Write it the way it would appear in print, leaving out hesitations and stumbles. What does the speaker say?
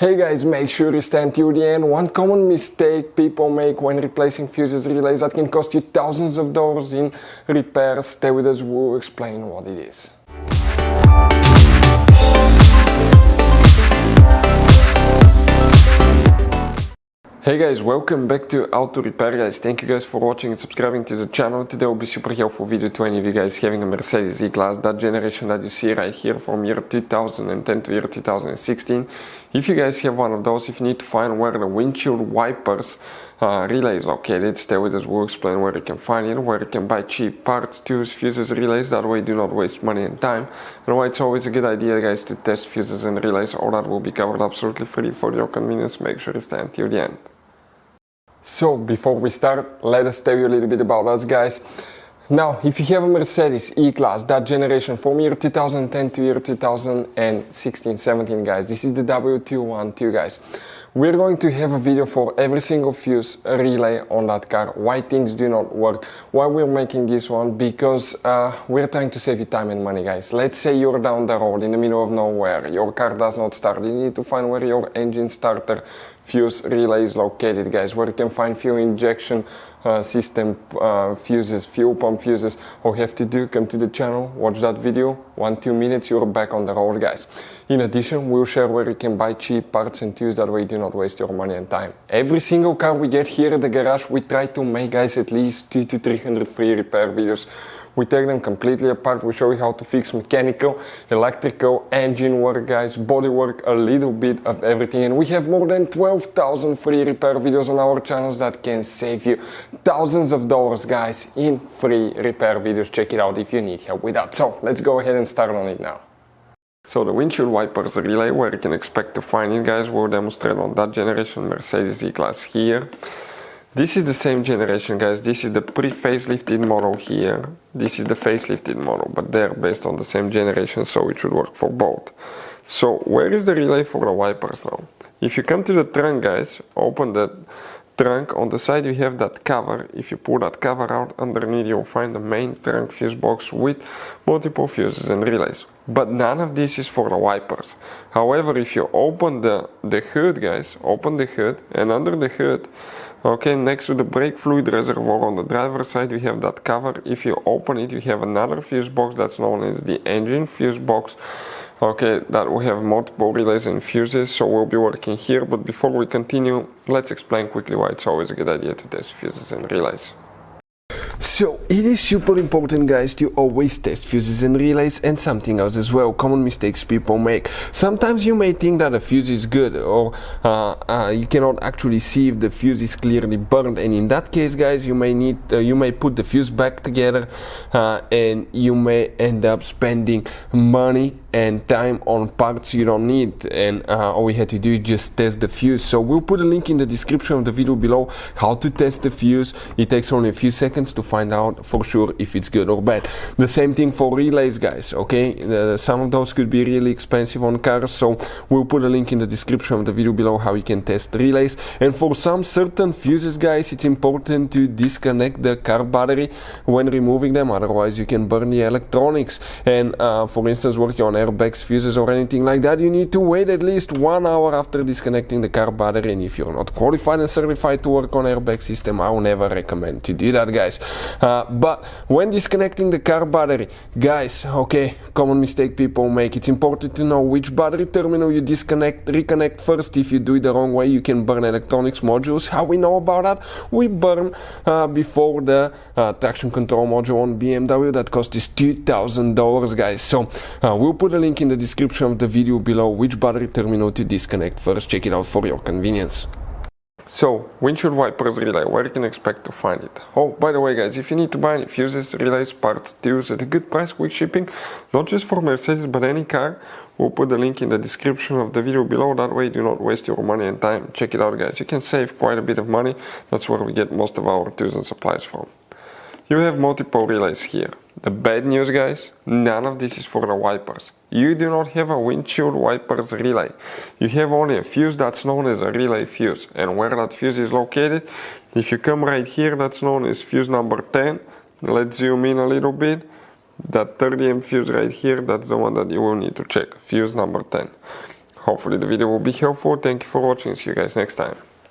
Hey guys, make sure you stand till the end. One common mistake people make when replacing fuses relays that can cost you thousands of dollars in repairs. Stay with us, we'll explain what it is. Hey guys, welcome back to Auto Repair guys. Thank you guys for watching and subscribing to the channel. Today will be super helpful video to any of you guys having a Mercedes E-Class, that generation that you see right here from year 2010 to year 2016. If you guys have one of those, if you need to find where the windshield wipers relay is located, stay with us, we'll explain where you can find it, where you can buy cheap parts, tools, fuses, relays, that way do not waste money and time, and why it's always a good idea guys to test fuses and relays. All that will be covered absolutely free for your convenience. Make sure you stay until the end. So before we start, let us tell you a little bit about us guys. Now, if you have a Mercedes E-Class, that generation from year 2010 to year 2016-17 guys, this is the W212 guys. We're going to have a video for every single fuse relay on that car, why things do not work, why we're making this one, because we're trying to save you time and money guys. Let's say you're down the road in the middle of nowhere, your car does not start, you need to find where your engine starter fuse relay is located guys, where you can find fuel injection system fuses, fuel pump fuses. All you have to do, come to the channel, watch that video, 1-2 minutes, you're back on the road guys. In addition, we'll share where you can buy cheap parts and tools, that way you do not waste your money and time. Every single car we get here at the garage, we try to make guys at least 200 to 300 free repair videos. We take them completely apart, we show you how to fix mechanical, electrical, engine work guys, body work, a little bit of everything. And we have more than 12,000 free repair videos on our channels that can save you thousands of dollars guys in free repair videos. Check it out if you need help with that. So let's go ahead and start on it now. So the windshield wipers relay, where you can expect to find it guys, we'll demonstrate on that generation Mercedes E-Class here. This is the same generation guys, this is the pre-facelifted model here, this is the facelifted model, but they're based on the same generation, so it should work for both. So where is the relay for the wipers now? If you come to the trunk guys, open the trunk, on the side you have that cover. If you pull that cover out, underneath you'll find the main trunk fuse box with multiple fuses and relays. But none of this is for the wipers. However, if you open the hood guys, open the hood, and under the hood, okay, next to the brake fluid reservoir on the driver's side, you have that cover. If you open it, you have another fuse box that's known as the engine fuse box. Okay, that will have multiple relays and fuses, so we'll be working here. But before we continue, let's explain quickly why it's always a good idea to test fuses and relays. So it is super important guys to always test fuses and relays, and something else as well, common mistakes people make. Sometimes you may think that a fuse is good, or you cannot actually see if the fuse is clearly burned, and in that case guys you may put the fuse back together and you may end up spending money and time on parts you don't need, and all we had to do is just test the fuse. So we'll put a link in the description of the video below how to test the fuse. It takes only a few seconds to find out for sure if it's good or bad. The same thing for relays guys, okay? Some of those could be really expensive on cars, so we'll put a link in the description of the video below how you can test relays. And for some certain fuses guys, it's important to disconnect the car battery when removing them, otherwise you can burn the electronics. And for instance, working on airbags, fuses or anything like that, you need to wait at least 1 hour after disconnecting the car battery. And if you're not qualified and certified to work on airbag system, I will never recommend to do that guys. But when disconnecting the car battery guys, okay, common mistake people make, it's important to know which battery terminal you reconnect first. If you do it the wrong way, you can burn electronics modules. How we know about that? We burn before the traction control module on BMW that cost us $2,000 guys. So we'll put a link in the description of the video below which battery terminal to disconnect first. Check it out for your convenience. So, windshield wipers relay, where you can expect to find it. Oh, by the way guys, if you need to buy any fuses, relays, parts, tools at a good price, quick shipping, not just for Mercedes but any car, we'll put the link in the description of the video below, that way you do not waste your money and time. Check it out guys, you can save quite a bit of money, that's where we get most of our tools and supplies from. You have multiple relays here. The bad news guys, none of this is for the wipers. You do not have a windshield wipers relay. You have only a fuse that's known as a relay fuse. And where that fuse is located, if you come right here, that's known as fuse number 10. Let's zoom in a little bit. That 30 amp fuse right here, that's the one that you will need to check, fuse number 10. hopefully the video will be helpful. Thank you for watching. See you guys next time.